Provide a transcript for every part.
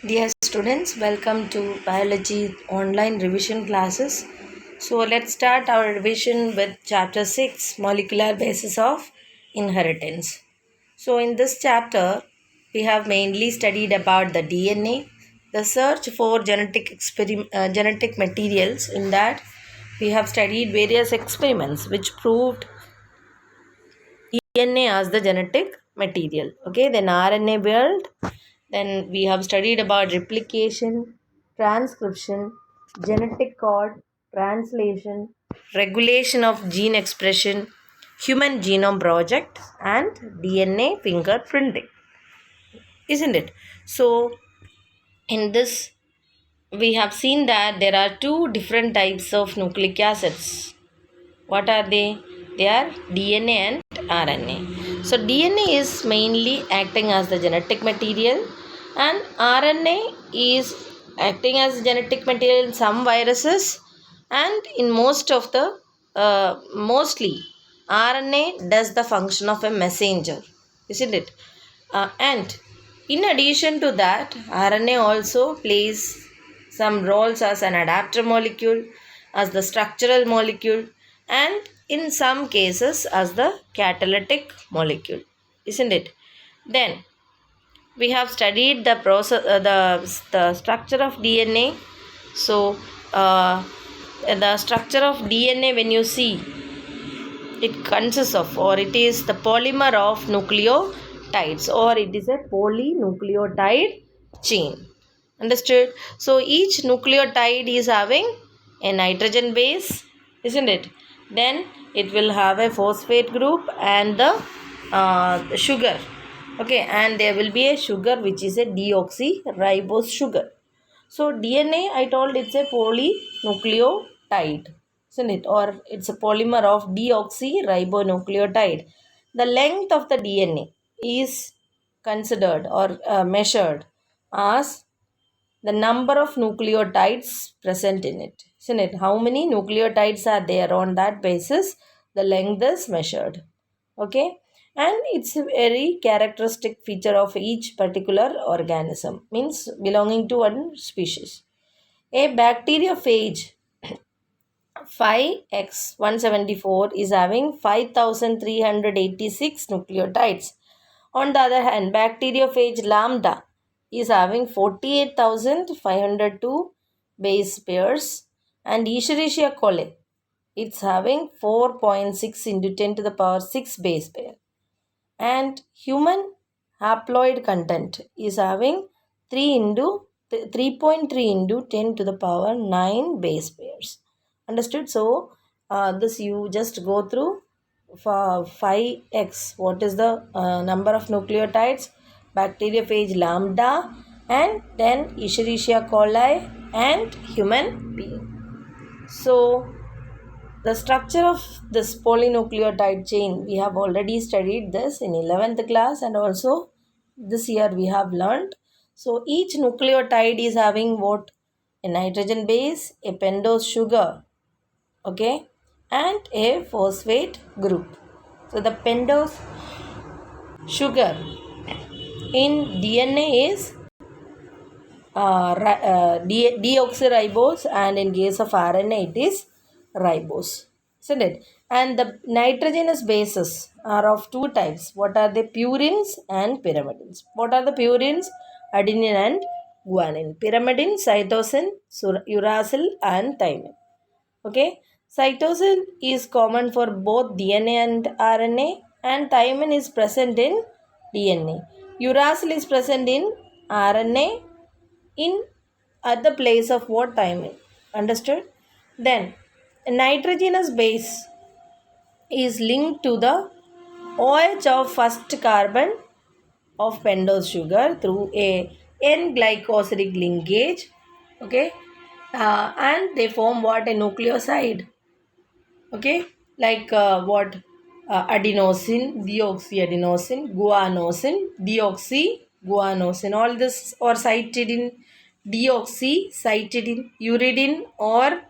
Dear students, welcome to biology online revision classes. So let's start our revision with chapter 6, molecular basis of inheritance. So in this chapter we have mainly studied about the DNA, the search for genetic materials. In that we have studied various experiments which proved DNA as the genetic material. Okay, then RNA build. Then we have studied about replication, transcription, genetic code, translation, regulation of gene expression, human genome project, and DNA fingerprinting. Isn't it? So, in this, we have seen that there are two different types of nucleic acids. What are they? They are DNA and RNA. So DNA is mainly acting as the genetic material, and RNA is acting as genetic material in some viruses, and in most of the mostly RNA does the function of a messenger, isn't it? And in addition to that, RNA also plays some roles as an adapter molecule, as the structural molecule, and in some cases as the catalytic molecule, isn't it? Then we have studied the process, the structure of DNA. So the structure of DNA, when you see, it consists of, or it is the polymer of nucleotides, or it is a polynucleotide chain. Understood? So each nucleotide is having a nitrogen base, isn't it? Then it will have a phosphate group and the sugar. Okay, and there will be a sugar which is a deoxyribose sugar. So DNA, I told, it's a polynucleotide, isn't it? Or it's a polymer of deoxyribonucleotide. The length of the DNA is considered or measured as the number of nucleotides present in it, isn't it? How many nucleotides are there? On that basis, the length is measured. Okay, and it's a very characteristic feature of each particular organism, means belonging to one species. A bacteriophage 5x174 is having 5386 nucleotides. On the other hand, bacteriophage lambda is having 48,502 base pairs, and Escherichia coli, it's having 4.6 into 10 to the power 6 base pair, and human haploid content is having 3.3 into 10 to the power 9 base pairs. Understood? So this you just go through for 5x. What is the number of nucleotides? Bacteriophage lambda, and then Escherichia coli and human being. So the structure of this polynucleotide chain, we have already studied this in 11th class, and also this year we have learned. So each nucleotide is having what? A nitrogen base, a pentose sugar, okay, and a phosphate group. So the pentose sugar in DNA is deoxyribose, and in case of RNA it is ribose, isn't it? And the nitrogenous bases are of two types. What are the purines and pyrimidines? What are the purines? Adenine and guanine. Pyrimidine, cytosine, uracil, and thymine. Okay, cytosine is common for both DNA and RNA, and thymine is present in DNA. Uracil is present in RNA in at the place of what thymine. Understood? Then nitrogenous base is linked to the OH of first carbon of pentose sugar through a N-glycosidic linkage. Okay, and they form what? A nucleoside. Okay, like what? Adenosine, deoxyadenosine, guanosine, deoxyguanosine. All this or cytidine, deoxy, cytidine, uridine, or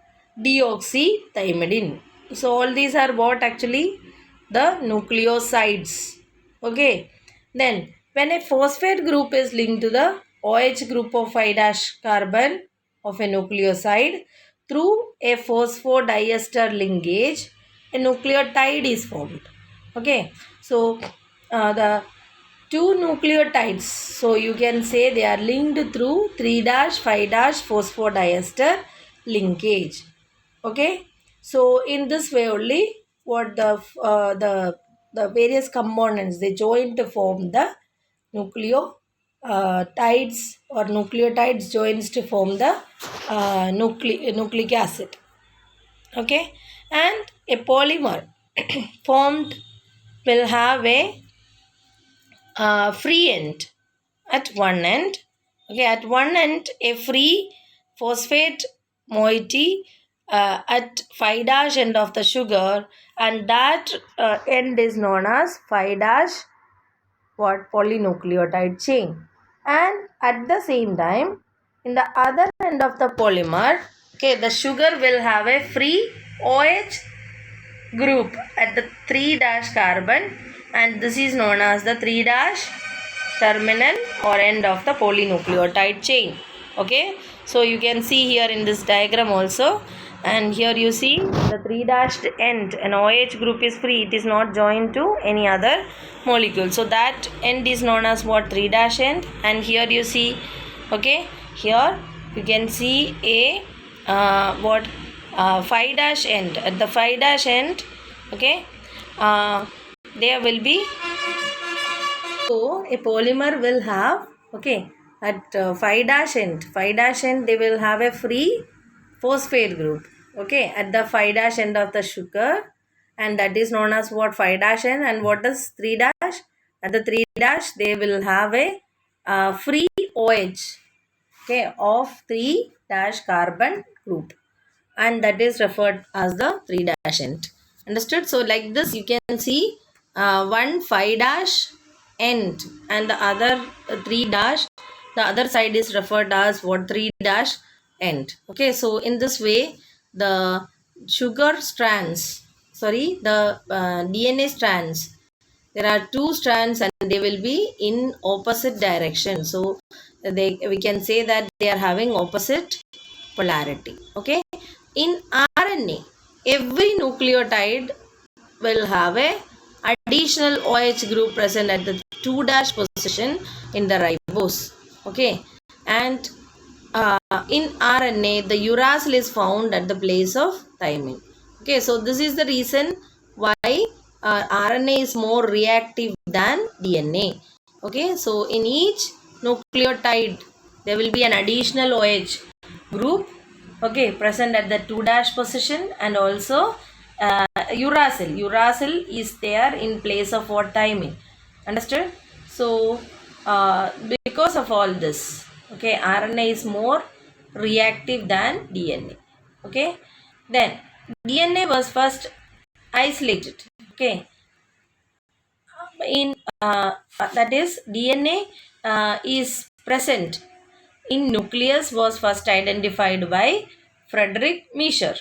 deoxythymidine. So all these are what actually? The nucleosides. Okay. Then when a phosphate group is linked to the OH group of 5 dash carbon of a nucleoside through a phosphodiester linkage, a nucleotide is formed. Okay, so the two nucleotides, so you can say they are linked through 3 dash 5 dash phosphodiester linkage. Okay, so in this way only what the various components they join to form the nucleotides or nucleotides joins to form the nucleic acid. Okay, and a polymer formed will have a free end at one end. Okay, at one end a free phosphate moiety at 5 dash end of the sugar, and that end is known as 5 dash what polynucleotide chain. And at the same time in the other end of the polymer, okay, the sugar will have a free OH group at the 3 dash carbon, and this is known as the 3 dash terminal or end of the polynucleotide chain. Okay, so you can see here in this diagram also, and here you see the 3 dashed end, an OH group is free, it is not joined to any other molecule, so that end is known as what, 3 dash end. And here you see, okay, here you can see a 5 dash end. At the 5 dash end, okay, there will be, so a polymer will have, okay, at 5 dash end they will have a free phosphate group, okay, at the 5 dash end of the sugar, and that is known as what, 5 dash end. And what is 3 dash? At the 3 dash they will have a free OH, okay, of 3 dash carbon group, and that is referred as the 3 dash end. Understood? So like this you can see one 5 dash end and the other 3 dash, the other side is referred as what, 3 dash end. Okay, so in this way the sugar strands, sorry, the DNA strands, there are two strands and they will be in opposite direction, so we can say that they are having opposite polarity. Okay, in RNA every nucleotide will have a additional OH group present at the 2 dash position in the ribose. Okay, and in RNA the uracil is found at the place of thymine. Okay, so this is the reason why RNA is more reactive than DNA. Okay, so in each nucleotide there will be an additional OH group, okay, present at the 2 dash position, and also uracil is there in place of what, thymine. Understood? So because of all this, okay, RNA is more reactive than DNA. Okay, then DNA was first isolated, okay, in that is DNA is present in nucleus was first identified by Frederick Miescher.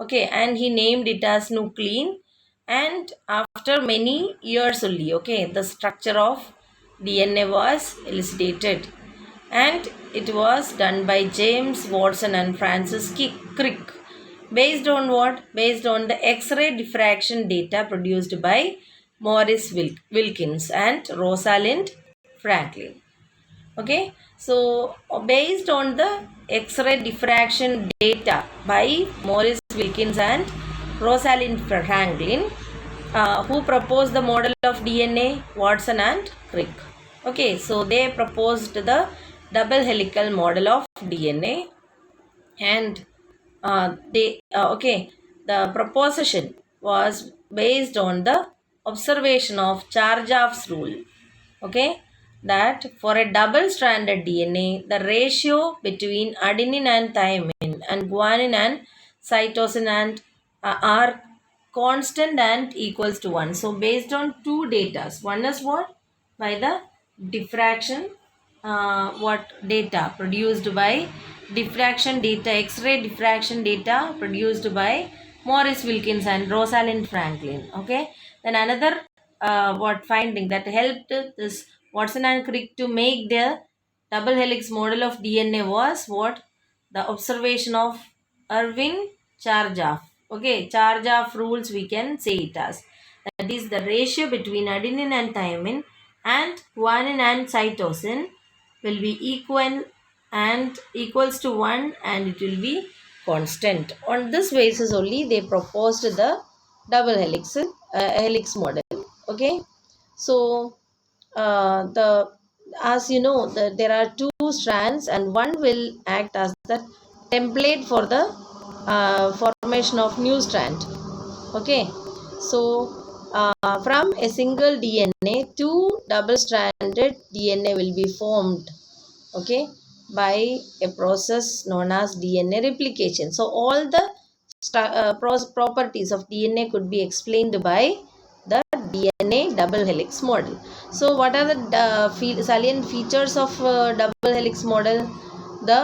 Okay, and he named it as nuclein, and after many years only, okay, the structure of DNA was elucidated, and it was done by James Watson and Francis Crick, based on what, based on the X-ray diffraction data produced by Morris Wilkins and Rosalind Franklin. Okay, so based on the X-ray diffraction data by Morris Wilkins and Rosalind Franklin, who proposed the model of DNA, Watson and Crick. Okay, so they proposed the double helical model of DNA, and the proposition was based on the observation of Chargaff's rule. Okay, that for a double stranded DNA, the ratio between adenine and thymine and guanine and cytosine and are constant and equals to 1. So based on two data, one is what, by the diffraction what data produced by diffraction data, X-ray diffraction data produced by Morris Wilkins and Rosalind Franklin. Okay, then another what finding that helped this Watson and Crick to make their double helix model of DNA was what? The observation of Irving Chargaff. Okay, Chargaff rules we can say it as. That is the ratio between adenine and thymine and guanine and cytosine will be equal and equals to 1 and it will be constant. On this basis only they proposed the double helix model. Okay, so the as you know there are two strands and one will act as the template for the formation of new strand. Okay, so from a single DNA two double stranded DNA will be formed, okay, by a process known as DNA replication. So all the properties of DNA could be explained by the DNA double helix model. So what are the salient features of double helix model? The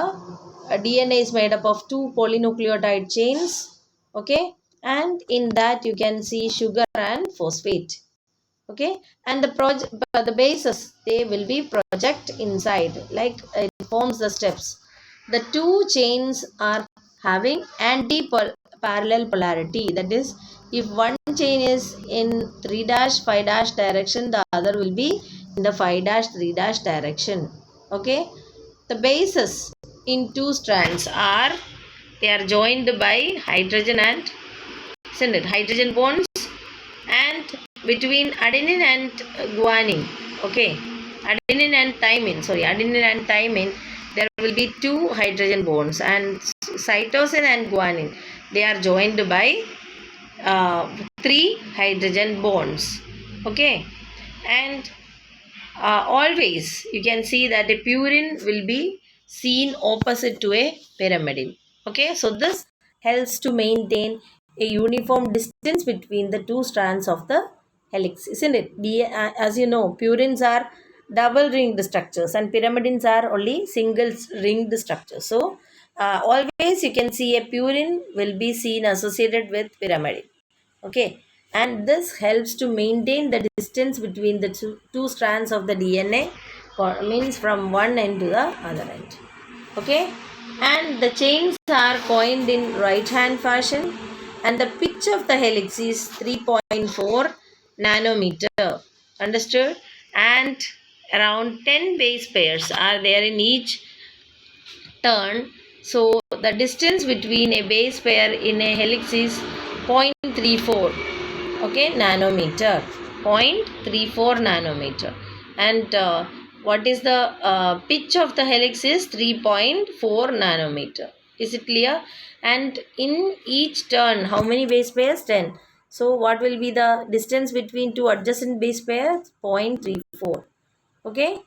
DNA is made up of two polynucleotide chains, okay, and in that you can see sugar and phosphate, okay, and the bases they will be project inside, like it forms the steps. The two chains are having anti-parallel polarity, that is, if one chain is in 3 dash 5 dash direction, the other will be in the 5 dash 3 dash direction. Okay, the bases in two strands are, they are joined by hydrogen and, isn't it, hydrogen bonds, and between adenine and guanine, okay, adenine and thymine, there will be two hydrogen bonds, and cytosine and guanine, they are joined by three hydrogen bonds, okay, and always you can see that a purine will be seen opposite to a pyrimidine. Okay, so this helps to maintain a uniform distance between the two strands of the helix, isn't it? As you know, purines are double ringed structures and pyrimidines are only single ringed structures. So always you can see a purine will be seen associated with pyrimidine. Okay, and this helps to maintain the distance between the two strands of the DNA, means from one end to the other end. Okay, and the chains are coined in right hand fashion, and the pitch of the helix is 3.4 nanometer, understood, and around 10 base pairs are there in each turn. So the distance between a base pair in a helix is 0.34, okay, nanometer, 0.34 nanometer, and what is the pitch of the helix is 3.4 nanometer. Is it clear? And in each turn how many base pairs? 10. So what will be the distance between two adjacent base pairs? 0.34. Okay,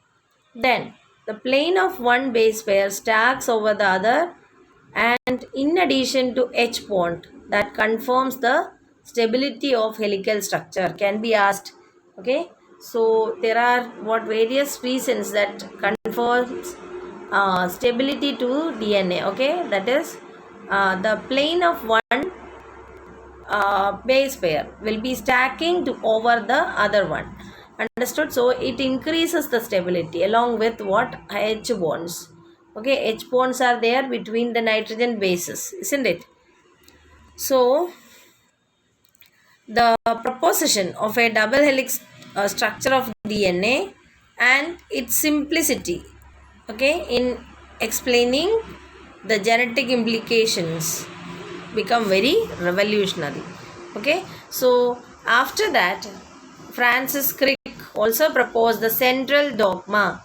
then the plane of one base pair stacks over the other, and in addition to H bond that confirms the stability of helical structure can be asked. Okay, so there are what various reasons that confers stability to DNA. Okay, that is the plane of one base pair will be stacking to over the other one, understood? So it increases the stability along with what? H bonds. Okay, H bonds are there between the nitrogen bases, isn't it? So the proposition of a double helix structure of DNA and its simplicity, okay, in explaining the genetic implications become very revolutionary. Okay, so after that Francis Crick also proposed the central dogma,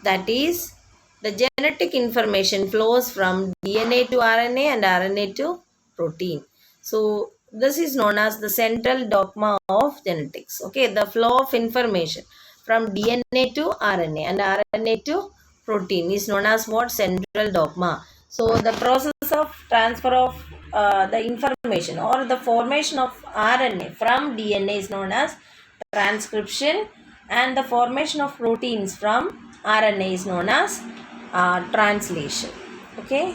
that is, the genetic information flows from DNA to RNA and RNA to protein. So this is known as the central dogma of genetics. Okay, the flow of information from DNA to RNA and RNA to protein is known as what? Central dogma. So the process of transfer of the information or the formation of RNA from DNA is known as transcription, and the formation of proteins from RNA is known as translation. Okay,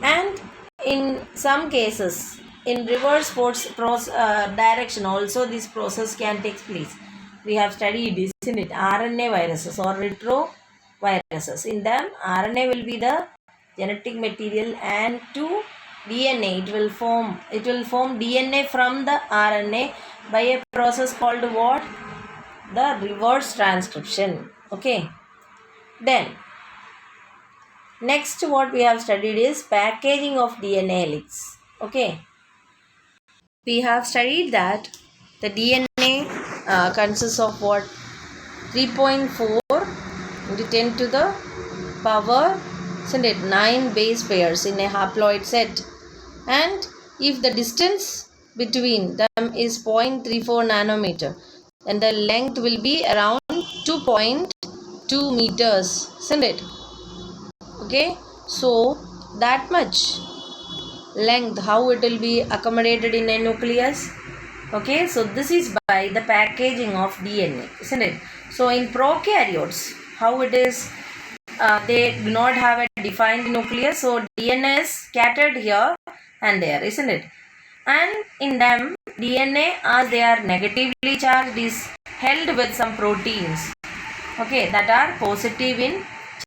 and in some cases in reverse direction also this process can take place. We have studied, isn't it, RNA viruses or viruses. In them, RNA will be the genetic material, and to DNA, it will form DNA from the RNA by a process called what? The reverse transcription. Okay. Then next what we have studied is packaging of DNA helix. Okay. We have studied that the DNA consists of what? 3.4 into 10 to the power, isn't it, 9 base pairs in a haploid set. And if the distance between them is 0.34 nanometer, then the length will be around 2.2 meters, isn't it? Okay, so that much length, how it will be accommodated in a nucleus? Okay, so this is by the packaging of DNA, isn't it? So in prokaryotes, how it is, they do not have a defined nucleus, so DNA is scattered here and there, isn't it? And in them, DNA, as they are negatively charged, is held with some proteins, okay, that are positive in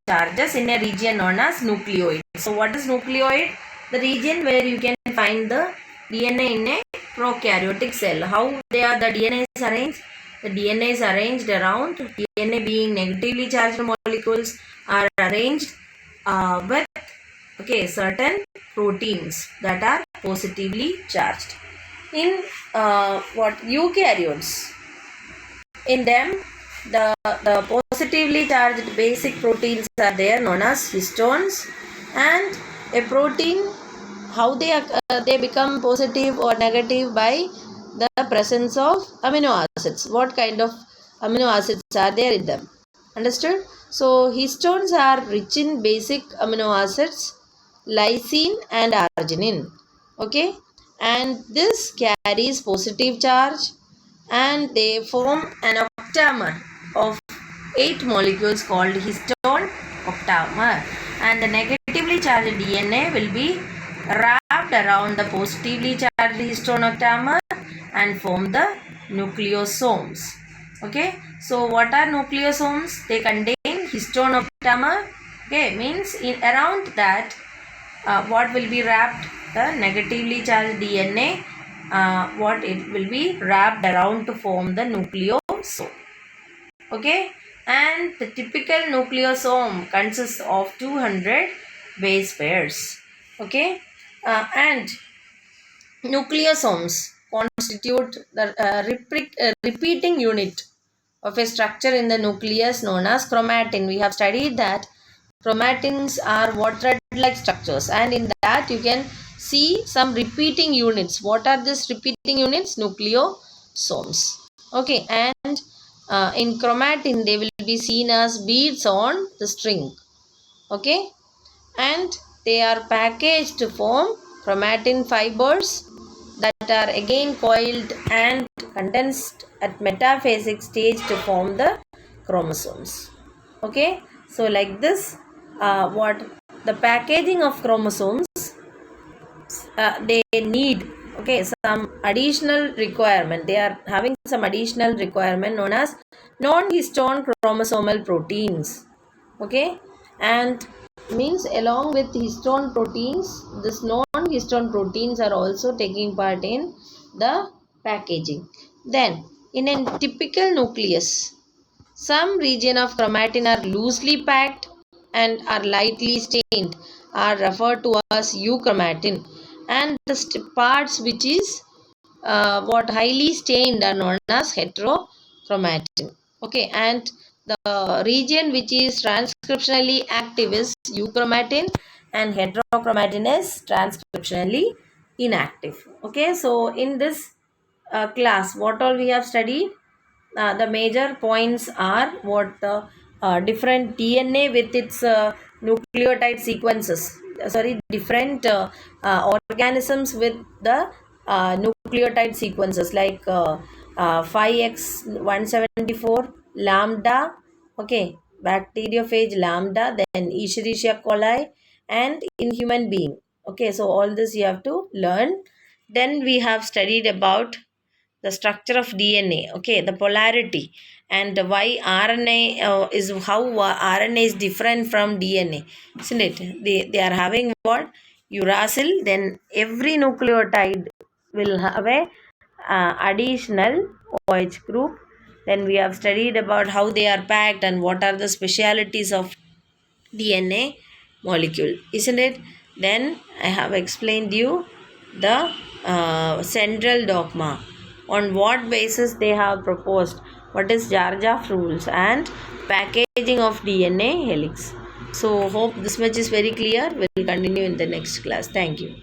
charges in a region known as nucleoid. So what is nucleoid? The region where you can find the DNA in a prokaryotic cell. How the DNA is arranged? The DNA is arranged around, DNA being negatively charged molecules are arranged with, okay, certain proteins that are positively charged. In what eukaryotes, in them the positively charged basic proteins are there known as histones, and a protein, how they become positive or negative by the presence of amino acids. What kind of amino acids are there in them? Understood? So histones are rich in basic amino acids, lysine and arginine. Okay, and this carries positive charge, and they form an octamer of 8 molecules called histone octamer, and the negatively charged DNA will be wrapped around the positively charged histone octamer and form the nucleosomes. Okay, so what are nucleosomes? They contain histone octamer. Okay, means in around that what will be wrapped? The negatively charged DNA, what it will be wrapped around to form the nucleosome. Okay, and the typical nucleosome consists of 200 base pairs. Okay, and nucleosomes constitute the repeating unit of a structure in the nucleus known as chromatin. We have studied that chromatins are what? Thread-like structures, and in that you can see some repeating units. What are these repeating units? Nucleosomes. Okay, and in chromatin they will be seen as beads on the string. Okay, and they are packaged to form chromatin fibers that are again coiled and condensed at metaphasic stage to form the chromosomes. Okay, so like this, what the packaging of chromosomes, they need, okay, some additional requirement. They are having some additional requirement known as non-histone chromosomal proteins. Okay, and means along with histone proteins, this non-histone proteins are also taking part in the packaging. Then in a typical nucleus, some region of chromatin are loosely packed and are lightly stained, are referred to as euchromatin, and the parts which is what highly stained are known as heterochromatin. Okay, and the region which is transcriptionally active is euchromatin, and heterochromatin is transcriptionally inactive. Okay, so in this class, what all we have studied? The major points are what the different DNA with its nucleotide sequences, different organisms with the nucleotide sequences like 5x174 lambda, okay, bacteriophage lambda, then Escherichia coli, and in human being. Okay, so all this you have to learn. Then we have studied about the structure of DNA, okay, the polarity, and why RNA is how RNA is different from DNA, isn't it? They are having what? Uracil, then every nucleotide will have a additional OH group. Then we have studied about how they are packed and what are the specialities of DNA molecule, isn't it? Then I have explained you the central dogma, on what basis they have proposed, what is Jar-Jar rules and packaging of DNA helix. So hope this much is very clear. We'll continue in the next class. Thank you.